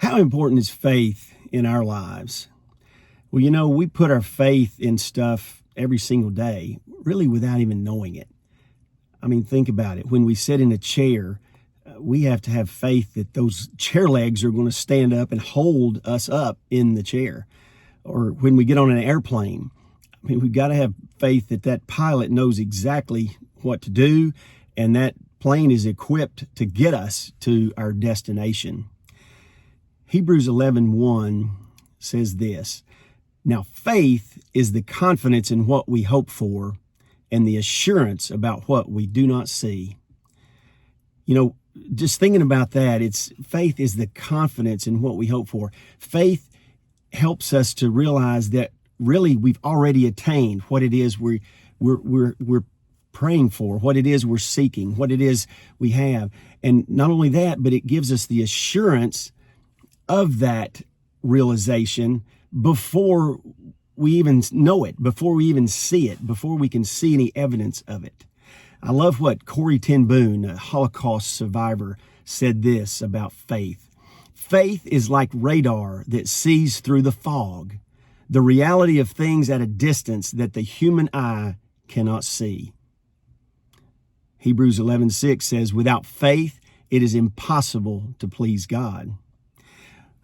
How important is faith in our lives? Well, we put our faith in stuff every single day, really without even knowing it. I mean, think about it. When we sit in a chair, we have to have faith that those chair legs are going to stand up and hold us up in the chair. Or when we get on an airplane, I mean, we've got to have faith that that pilot knows exactly what to do, and that plane is equipped to get us to our destination. Hebrews 11:1 says this, "Now faith is the confidence in what we hope for and the assurance about what we do not see." Just thinking about that, faith is the confidence in what we hope for. Faith helps us to realize that really we've already attained what it is we're praying for, what it is we're seeking, what it is we have. And not only that, but it gives us the assurance of that realization before we even know it, before we even see it, before we can see any evidence of it. I love what Corrie ten Boom, a Holocaust survivor, said this about faith. Faith is like radar that sees through the fog, the reality of things at a distance that the human eye cannot see. Hebrews 11:6 says, "Without faith, it is impossible to please God."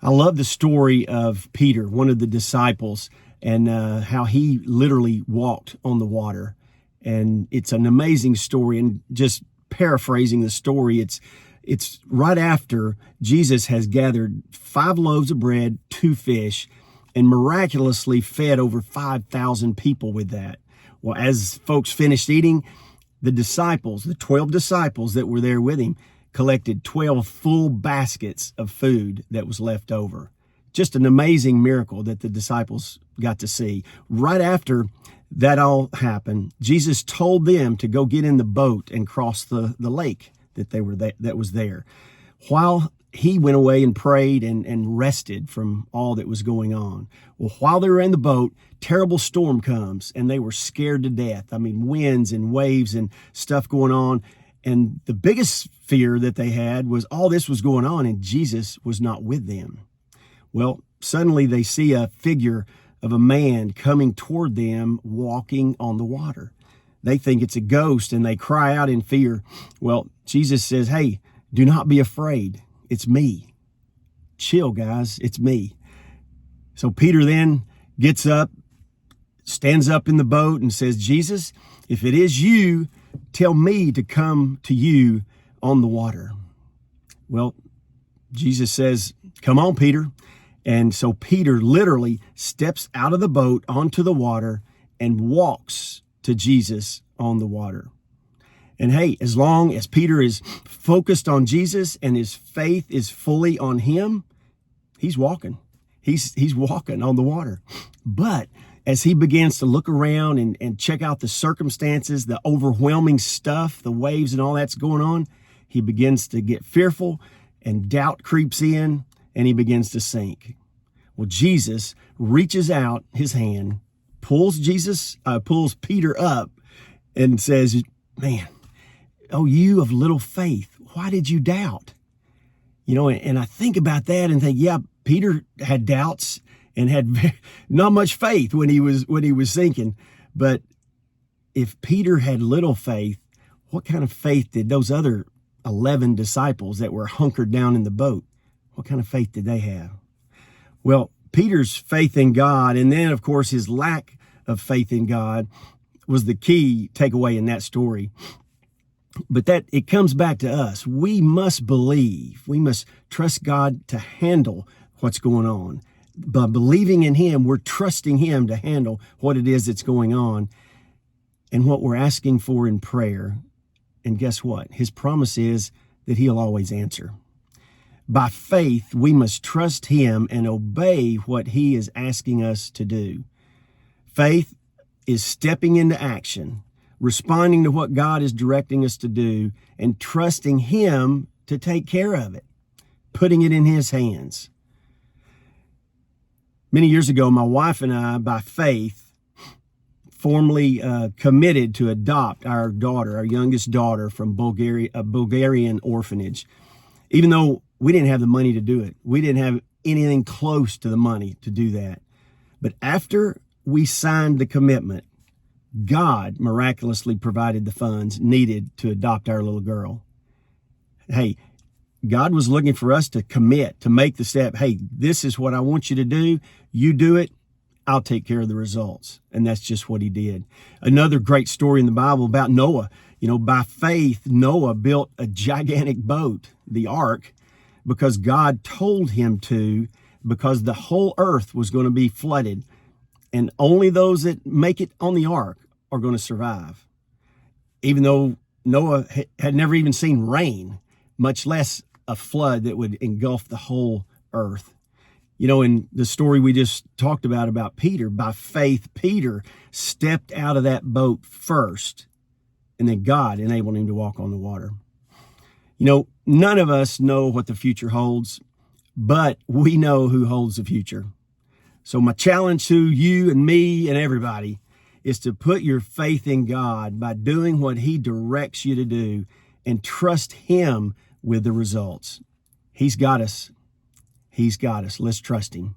I love the story of Peter, one of the disciples, and how he literally walked on the water. And it's an amazing story. And just paraphrasing the story, it's right after Jesus has gathered 5 loaves of bread, 2 fish, and miraculously fed over 5,000 people with that. Well, as folks finished eating, the 12 disciples that were there with him, collected 12 full baskets of food that was left over. Just an amazing miracle that the disciples got to see. Right after that all happened, Jesus told them to go get in the boat and cross the lake that was there. While he went away and prayed and rested from all that was going on. Well, while they were in the boat, terrible storm comes and they were scared to death. I mean, winds and waves and stuff going on. And the biggest fear that they had was all this was going on and Jesus was not with them. Well, suddenly they see a figure of a man coming toward them walking on the water. They think it's a ghost and they cry out in fear. Well, Jesus says, "Hey, do not be afraid. It's me. Chill, guys. It's me." So Peter then gets up, stands up in the boat and says, "Jesus, if it is you, tell me to come to you on the water." Well, Jesus says, "Come on, Peter." And so Peter literally steps out of the boat onto the water and walks to Jesus on the water. And hey, as long as Peter is focused on Jesus and his faith is fully on him, he's walking. He's walking on the water. But as he begins to look around and check out the circumstances, the overwhelming stuff, the waves and all that's going on, he begins to get fearful and doubt creeps in and he begins to sink. Well, Jesus reaches out his hand, pulls Peter up and says, "Man, oh, you of little faith, why did you doubt?" And I think about that and think, yeah, Peter had doubts and had not much faith when he was sinking. But if Peter had little faith, what kind of faith did those other 11 disciples that were hunkered down in the boat, what kind of faith did they have? Well, Peter's faith in God, and then, of course, his lack of faith in God was the key takeaway in that story. But that it comes back to us. We must believe. We must trust God to handle what's going on. By believing in him, we're trusting him to handle what it is that's going on and what we're asking for in prayer. And guess what? His promise is that he'll always answer. By faith, we must trust him and obey what he is asking us to do. Faith is stepping into action, responding to what God is directing us to do, and trusting him to take care of it, putting it in his hands. Many years ago, my wife and I, by faith, formally committed to adopt our daughter, our youngest daughter, from Bulgaria, a Bulgarian orphanage. Even though we didn't have the money to do it, we didn't have anything close to the money to do that. But after we signed the commitment, God miraculously provided the funds needed to adopt our little girl. Hey, God was looking for us to commit, to make the step. Hey, this is what I want you to do. You do it. I'll take care of the results. And that's just what he did. Another great story in the Bible about Noah. You know, by faith, Noah built a gigantic boat, the ark, because God told him to, because the whole earth was going to be flooded. And only those that make it on the ark are going to survive. Even though Noah had never even seen rain, much less a flood that would engulf the whole earth. You know, in the story we just talked about Peter, by faith, Peter stepped out of that boat first, and then God enabled him to walk on the water. You know, none of us know what the future holds, but we know who holds the future. So my challenge to you and me and everybody is to put your faith in God by doing what he directs you to do and trust him with the results. He's got us. He's got us. Let's trust him.